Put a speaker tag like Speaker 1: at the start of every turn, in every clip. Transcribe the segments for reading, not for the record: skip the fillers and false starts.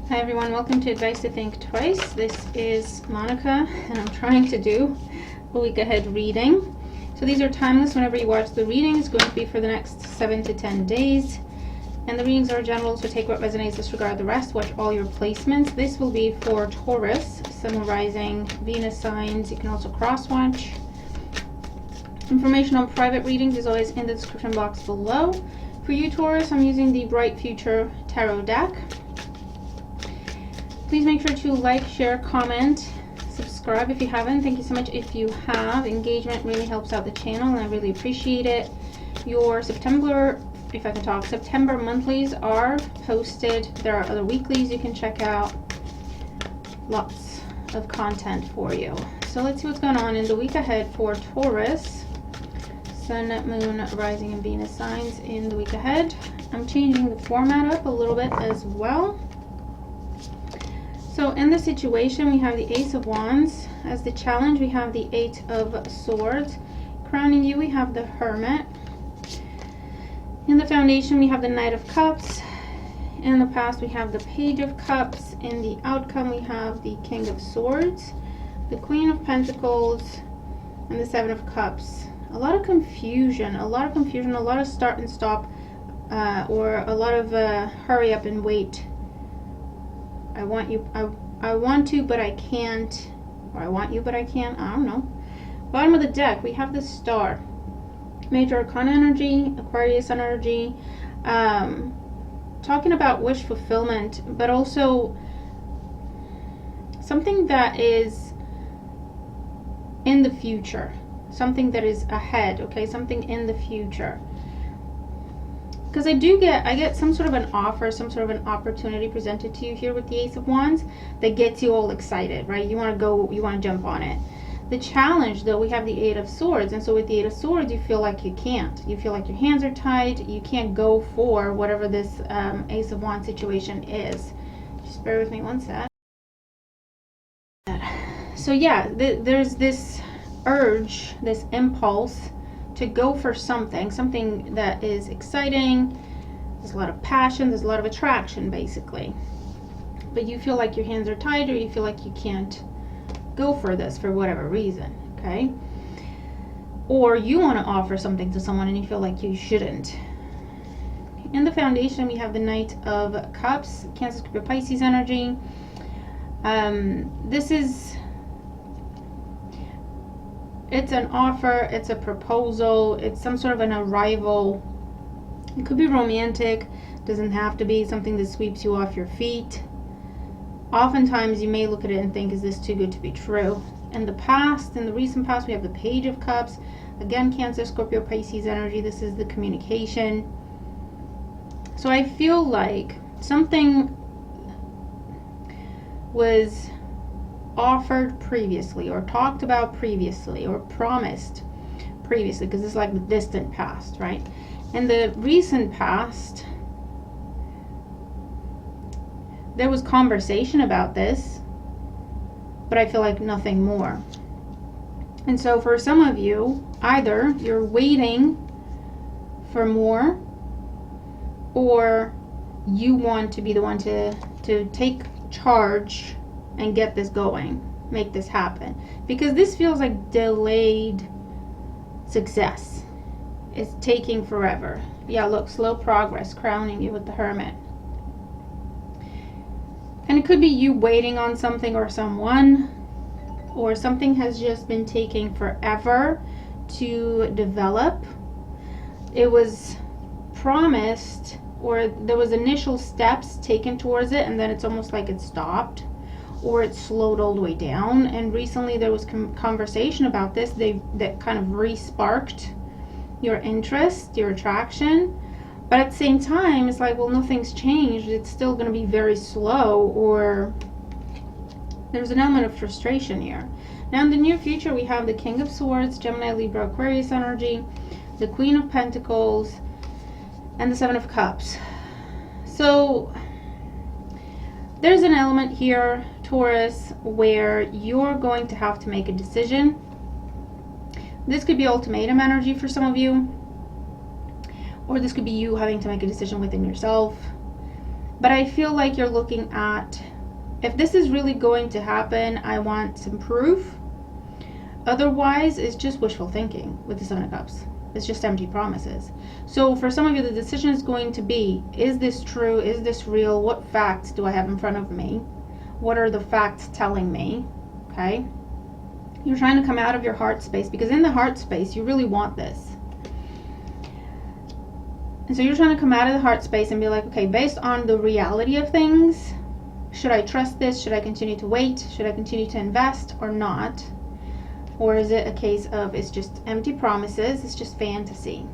Speaker 1: Hi everyone, welcome to Advice to Think Twice. This is Monica and I'm trying to do a week ahead reading. So these are timeless whenever you watch the reading. It's going to be for the next 7 to 10 days. And the readings are general, so take what resonates, disregard the rest. Watch all your placements. This will be for Taurus, Sun, Rising, Venus signs. You can also cross-watch. Information on private readings is always in the description box below. For you, Taurus, I'm using the Bright Future Tarot deck. Please make sure to like, share, comment, subscribe if you haven't. Thank you so much if you have. Engagement really helps out the channel and I really appreciate it. Your September monthlies are posted. There are other weeklies you can check out. Lots of content for you. So let's see what's going on in the week ahead for Taurus. Sun, Moon, Rising, and Venus signs in the week ahead. I'm changing the format up a little bit as well. So in the situation, we have the Ace of Wands. As the challenge, we have the Eight of Swords. Crowning you, we have the Hermit. In the foundation, we have the Knight of Cups. In the past, we have the Page of Cups. In the outcome, we have the King of Swords, the Queen of Pentacles, and the Seven of Cups. A lot of confusion, a lot of start and stop, or a lot of hurry up and wait. I want to, but I can't. Or I want you, but I can't. I don't know. Bottom of the deck, we have the Star. Major Arcana energy, Aquarius energy. Talking about wish fulfillment, but also something that is in the future. Something that is ahead, okay? Something in the future. Because I get some sort of an offer, some sort of an opportunity presented to you here with the Ace of Wands that gets you all excited, right? You want to jump on it. The challenge, though, we have the Eight of Swords, and so with the Eight of Swords, you feel like you can't. You feel like your hands are tied. You can't go for whatever this Ace of Wands situation is. Just bear with me one sec. So yeah, there's this urge, this impulse to go for something that is exciting. There's a lot of passion, there's a lot of attraction basically, but you feel like your hands are tied, or you feel like you can't go for this for whatever reason, okay? Or you want to offer something to someone and you feel like you shouldn't. In the foundation, we have the Knight of Cups, Cancer, Scorpio, Pisces energy. It's an offer, it's a proposal, it's some sort of an arrival. It could be romantic, doesn't have to be something that sweeps you off your feet. Oftentimes you may look at it and think, is this too good to be true? In the recent past, we have the Page of Cups. Again, Cancer, Scorpio, Pisces energy. This is the communication. So I feel like something was offered previously, or talked about previously, or promised previously, because it's like the distant past, right? In the recent past, there was conversation about this, but I feel like nothing more. And so for some of you, either you're waiting for more, or you want to be the one to take charge and get this going, make this happen, because this feels like delayed success. It's taking forever. Yeah, look, slow progress, crowning you with the Hermit. And it could be you waiting on something or someone, or something has just been taking forever to develop. It was promised, or there was initial steps taken towards it, and then it's almost like it stopped, or it slowed all the way down. And recently there was conversation about this that kind of re-sparked your interest, your attraction. But at the same time, it's like, well, nothing's changed. It's still going to be very slow, or there's an element of frustration here. Now in the near future, we have the King of Swords, Gemini, Libra, Aquarius energy, the Queen of Pentacles, and the Seven of Cups. So there's an element here, Taurus, where you're going to have to make a decision. This could be ultimatum energy for some of you, or this could be you having to make a decision within yourself. But I feel like you're looking at, if this is really going to happen, I want some proof. Otherwise, it's just wishful thinking with the Seven of Cups. It's just empty promises. So for some of you, the decision is going to be, is this true? Is this real? What facts do I have in front of me? What are the facts telling me? Okay? You're trying to come out of your heart space, because in the heart space, you really want this. And so you're trying to come out of the heart space and be like, okay, based on the reality of things, should I trust this? Should I continue to wait? Should I continue to invest or not? Or is it a case of it's just empty promises, it's just fantasy?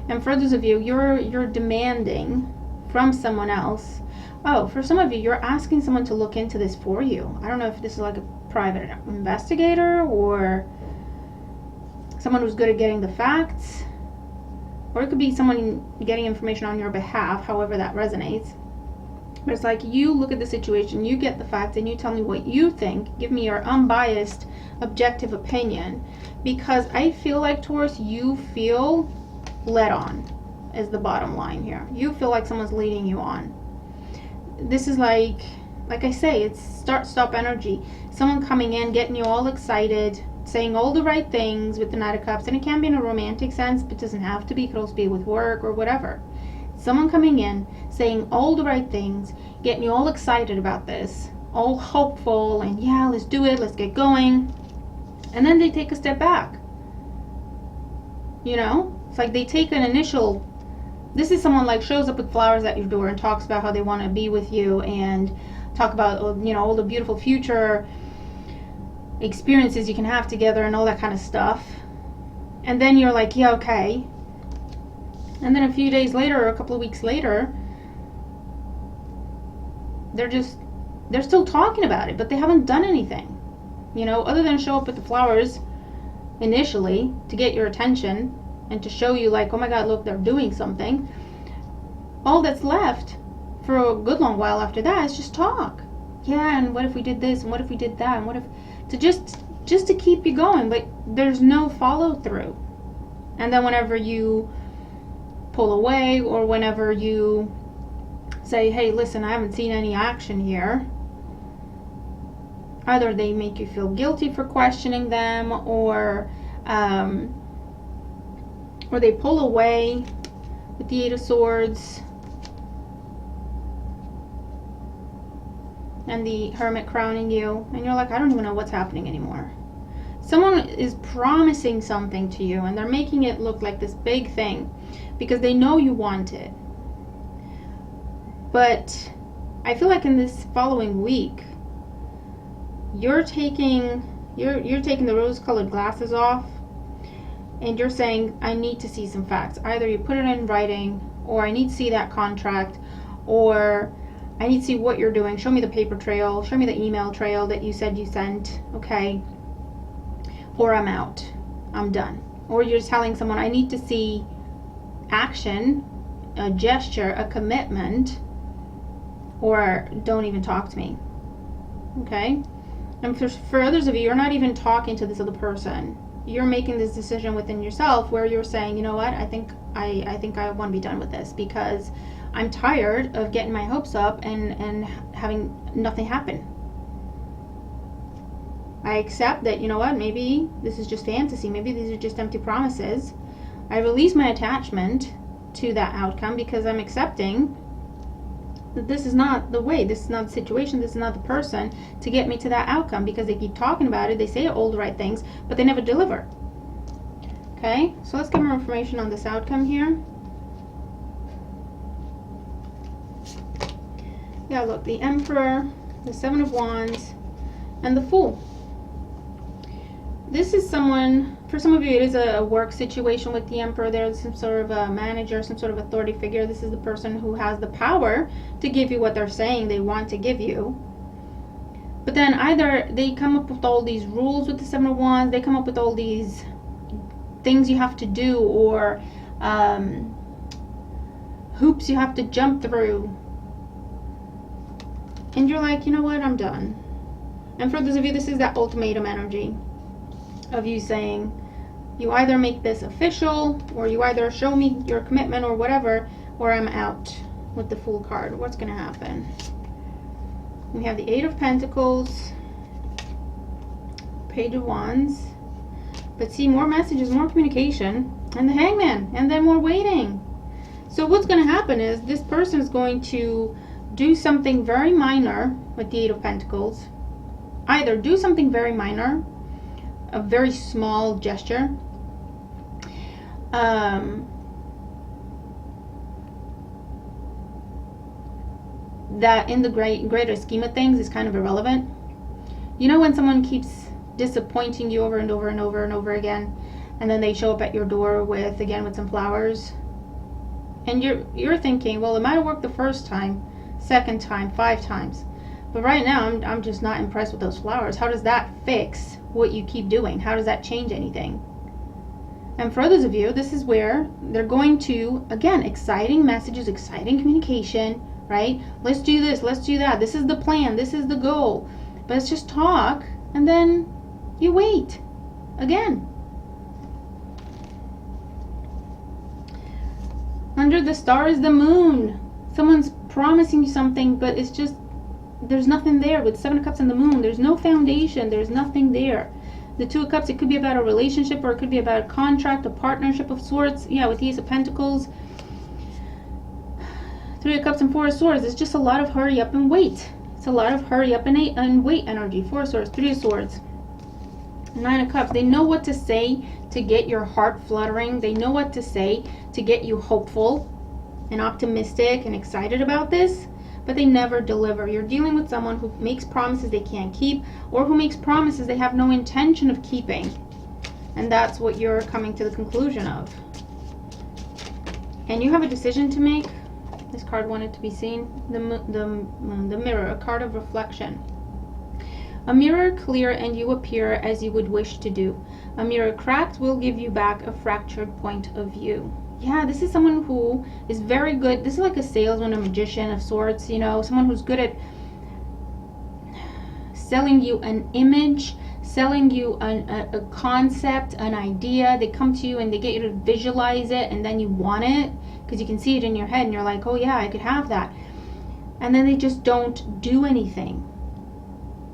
Speaker 1: And for those of you, you're demanding from someone else. Oh, for some of you, you're asking someone to look into this for you. I don't know if this is like a private investigator or someone who's good at getting the facts. Or it could be someone getting information on your behalf, however that resonates. But it's like, you look at the situation, you get the facts, and you tell me what you think. Give me your unbiased, objective opinion. Because I feel like, Taurus, you feel led on, is the bottom line here. You feel like someone's leading you on. This is like I say, it's start-stop energy. Someone coming in, getting you all excited, saying all the right things with the Knight of Cups. And it can be in a romantic sense, but it doesn't have to be. It could also be with work or whatever. Someone coming in, saying all the right things, getting you all excited about this, all hopeful, and yeah, let's do it, let's get going. And then they take a step back. You know? It's like they take an initial... This is someone like shows up with flowers at your door and talks about how they want to be with you and talk about, you know, all the beautiful future experiences you can have together and all that kind of stuff. And then you're like, yeah, okay. And then a few days later or a couple of weeks later, they're still talking about it, but they haven't done anything, you know, other than show up with the flowers initially to get your attention and to show you like, oh my God, look, they're doing something. All that's left for a good long while after that is just talk. Yeah, and what if we did this, and what if we did that, and what if, to just to keep you going, but there's no follow through. And then whenever you pull away, or whenever you say, hey, listen, I haven't seen any action here, either they make you feel guilty for questioning them, or they pull away with the Eight of Swords and the Hermit crowning you, and you're like, I don't even know what's happening anymore. Someone is promising something to you, and they're making it look like this big thing because they know you want it. But I feel like in this following week, you're taking the rose-colored glasses off, and you're saying, I need to see some facts. Either you put it in writing, or I need to see that contract, or I need to see what you're doing. Show me the paper trail. Show me the email trail that you said you sent. Okay. Or I'm out. I'm done. Or you're telling someone, I need to see action, a gesture, a commitment, or don't even talk to me. Okay? And for others of you, you're not even talking to this other person. You're making this decision within yourself where you're saying, you know what, I think I want to be done with this because I'm tired of getting my hopes up and having nothing happen. I accept that, you know what, maybe this is just fantasy. Maybe these are just empty promises. I release my attachment to that outcome because I'm accepting that this is not the way, this is not the situation, this is not the person to get me to that outcome, because they keep talking about it, they say all the right things, but they never deliver. Okay, so let's get more information on this outcome here. Yeah, look, the Emperor, the Seven of Wands, and the Fool. This is someone, for some of you, it is a work situation with the Emperor. There's some sort of a manager, some sort of authority figure. This is the person who has the power to give you what they're saying they want to give you. But then either they come up with all these rules with the Seven of Wands, they come up with all these things you have to do, or hoops you have to jump through. And you're like, you know what, I'm done. And for those of you, this is that ultimatum energy of you saying, you either make this official, or you either show me your commitment or whatever, or I'm out. with the Fool card. What's going to happen? We have the Eight of Pentacles, Page of Wands, but see, more messages, more communication, and the Hangman, and then more waiting. So what's going to happen is this person is going to do something very minor with the Eight of Pentacles. Either do something very minor, a very small gesture, that in the greater scheme of things is kind of irrelevant. You know when someone keeps disappointing you over and over and over and over again, and then they show up at your door with some flowers, and you're thinking, well, it might have worked the first time, second time, 5 times, but right now I'm just not impressed with those flowers. How does that fix what you keep doing? How does that change anything? And for others of you, this is where they're going to, again, exciting messages, exciting communication, right? Let's do this, let's do that. This is the plan, this is the goal. But it's just talk, and then you wait again. Under the star is the moon. Someone's promising you something, but it's just, there's nothing there. With 7 of Cups and the moon, there's no foundation, there's nothing there. The 2 of Cups, it could be about a relationship, or it could be about a contract, a partnership of sorts. Yeah, with the Ace of Pentacles. 3 of Cups and 4 of Swords, it's just a lot of hurry up and wait. It's a lot of hurry up and wait energy. 4 of Swords, 3 of Swords. 9 of Cups, they know what to say to get your heart fluttering. They know what to say to get you hopeful and optimistic and excited about this, but they never deliver. You're dealing with someone who makes promises they can't keep, or who makes promises they have no intention of keeping. And that's what you're coming to the conclusion of. And you have a decision to make. This card wanted to be seen. The mirror, a card of reflection. A mirror clear and you appear as you would wish to do. A mirror cracked will give you back a fractured point of view. Yeah, this is someone who is very good. This is like a salesman, a magician of sorts, you know, someone who's good at selling you an image, selling you a concept, an idea. They come to you and they get you to visualize it, and then you want it because you can see it in your head and you're like, oh yeah, I could have that. And then they just don't do anything.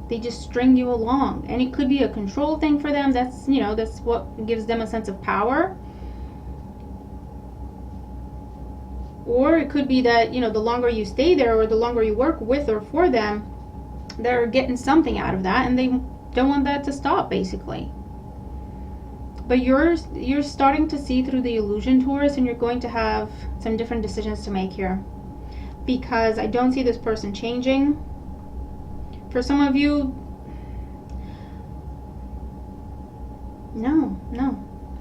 Speaker 1: They just string you along. And it could be a control thing for them. That's, you know, that's what gives them a sense of power. Or it could be that, you know, the longer you stay there or the longer you work with or for them, they're getting something out of that and they don't want that to stop, basically. But you're starting to see through the illusion, Taurus, and you're going to have some different decisions to make here. Because I don't see this person changing. For some of you, no,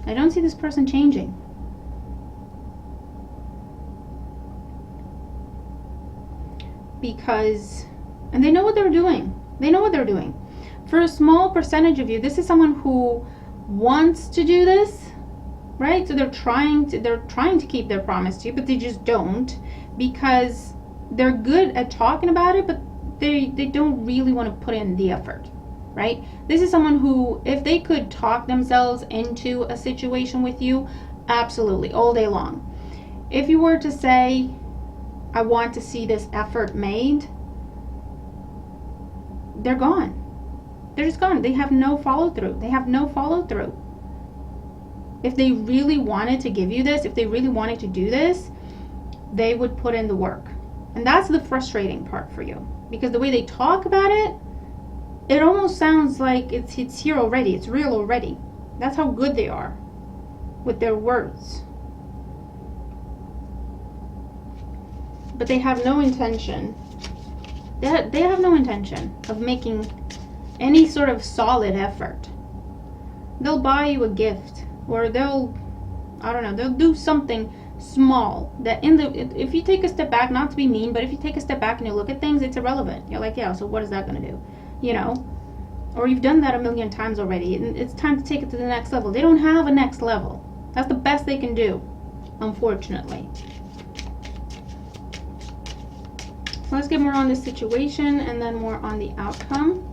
Speaker 1: I don't see this person changing. Because, and they know what they're doing. They know what they're doing. For a small percentage of you, this is someone who wants to do this, right? So they're trying to keep their promise to you, but they just don't, because they're good at talking about it, but they don't really want to put in the effort, right? This is someone who, if they could talk themselves into a situation with you, absolutely, all day long. If you were to say, I want to see this effort made, they're gone. They're just gone. They have no follow through. They have no follow through. If they really wanted to give you this, if they really wanted to do this, they would put in the work. And that's the frustrating part for you. Because the way they talk about it, it almost sounds like it's here already. It's real already. That's how good they are with their words. But they have no intention. They have no intention of making any sort of solid effort. They'll buy you a gift, or they'll do something small that if you take a step back, not to be mean, but if you take a step back and you look at things, it's irrelevant. You're like, yeah, so what is that going to do? You know? Or you've done that a million times already, and it's time to take it to the next level. They don't have a next level. That's the best they can do, unfortunately. So let's get more on this situation and then more on the outcome.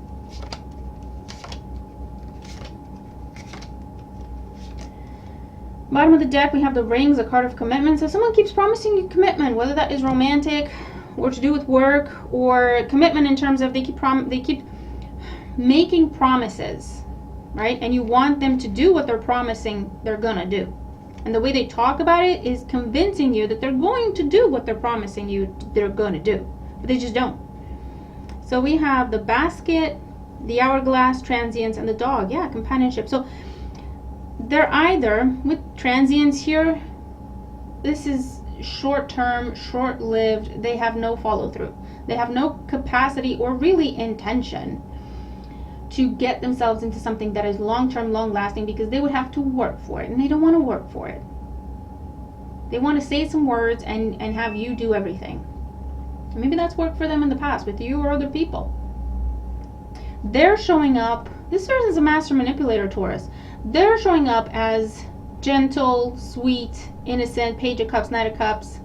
Speaker 1: Bottom of the deck, we have the rings, a card of commitment. So someone keeps promising you commitment, whether that is romantic or to do with work, or commitment in terms of they keep making promises, right? And you want them to do what they're promising they're gonna do. And the way they talk about it is convincing you that they're going to do what they're promising you they're gonna do, but they just don't. So we have the basket, the hourglass, transience, and the dog. Yeah, companionship. So they're either, with transience here, this is short-term, short-lived. They have no follow-through. They have no capacity or really intention to get themselves into something that is long-term, long-lasting, because they would have to work for it, and they don't want to work for it. They want to say some words and have you do everything. Maybe that's worked for them in the past with you or other people. They're showing up, this person is a master manipulator, Taurus. They're showing up as gentle, sweet, innocent, Page of Cups, Knight of Cups,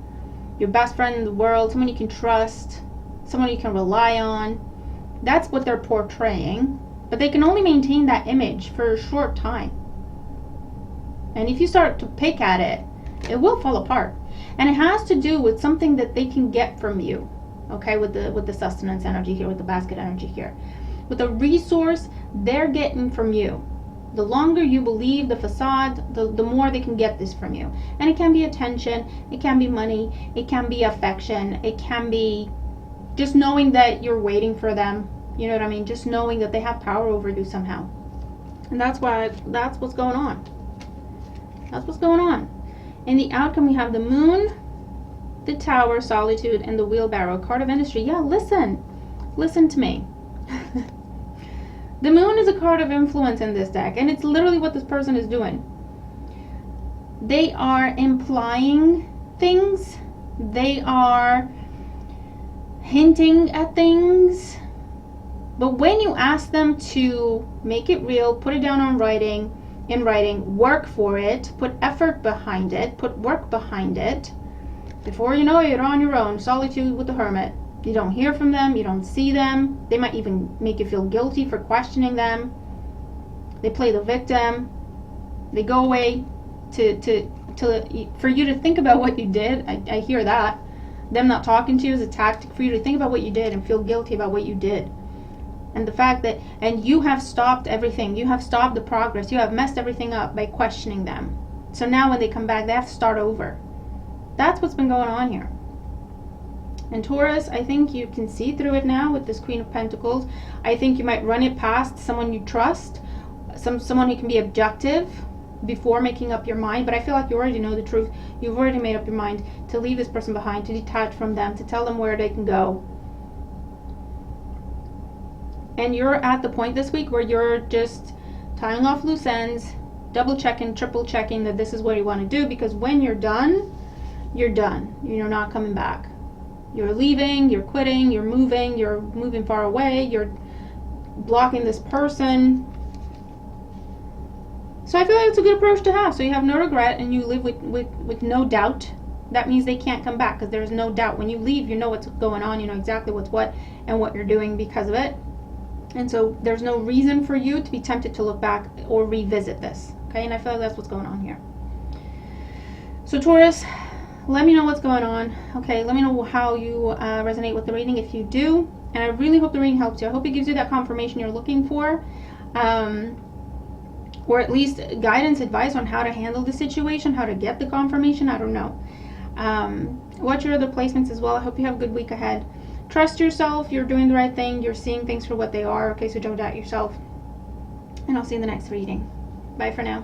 Speaker 1: your best friend in the world, someone you can trust, someone you can rely on. That's what they're portraying, but they can only maintain that image for a short time. And if you start to pick at it, it will fall apart. And it has to do with something that they can get from you, okay, with the sustenance energy here, with the basket energy here. With a resource they're getting from you. The longer you believe the facade, the more they can get this from you. And it can be attention, it can be money, it can be affection, it can be just knowing that you're waiting for them. You know what I mean? Just knowing that they have power over you somehow. And that's what's going on. That's what's going on. In the outcome, we have the moon, the tower, solitude, and the wheelbarrow, card of industry. Yeah, listen to me. The moon is a card of influence in this deck, and it's literally what this person is doing. They are implying things. They are hinting at things. But when you ask them to make it real, put it down in writing, work for it, put effort behind it, put work behind it, before you know it, you're on your own. Solitude with the hermit. You don't hear from them, you don't see them. They might even make you feel guilty for questioning them. They play the victim. They go away for you to think about what you did. I hear that. Them not talking to you is a tactic for you to think about what you did and feel guilty about what you did. And the fact that, and you have stopped everything. You have stopped the progress. You have messed everything up by questioning them. So now when they come back, they have to start over. That's what's been going on here. And Taurus, I think you can see through it now with this Queen of Pentacles. I think you might run it past someone you trust, someone who can be objective before making up your mind. But I feel like you already know the truth. You've already made up your mind to leave this person behind, to detach from them, to tell them where they can go. And you're at the point this week where you're just tying off loose ends, double checking, triple checking that this is what you want to do, because when you're done, you're done. You're not coming back. You're leaving, you're quitting, you're moving far away, you're blocking this person. So I feel like it's a good approach to have. So you have no regret and you live with no doubt. That means they can't come back because there's no doubt. When you leave, you know what's going on, you know exactly what's what and what you're doing because of it. And so there's no reason for you to be tempted to look back or revisit this. Okay, and I feel like that's what's going on here. So Taurus, let me know what's going on. Okay, let me know how you resonate with the reading if you do. And I really hope the reading helps you. I hope it gives you that confirmation you're looking for. Or at least guidance, advice on how to handle the situation, how to get the confirmation. I don't know. Watch your other placements as well. I hope you have a good week ahead. Trust yourself. You're doing the right thing. You're seeing things for what they are. Okay, so don't doubt yourself. And I'll see you in the next reading. Bye for now.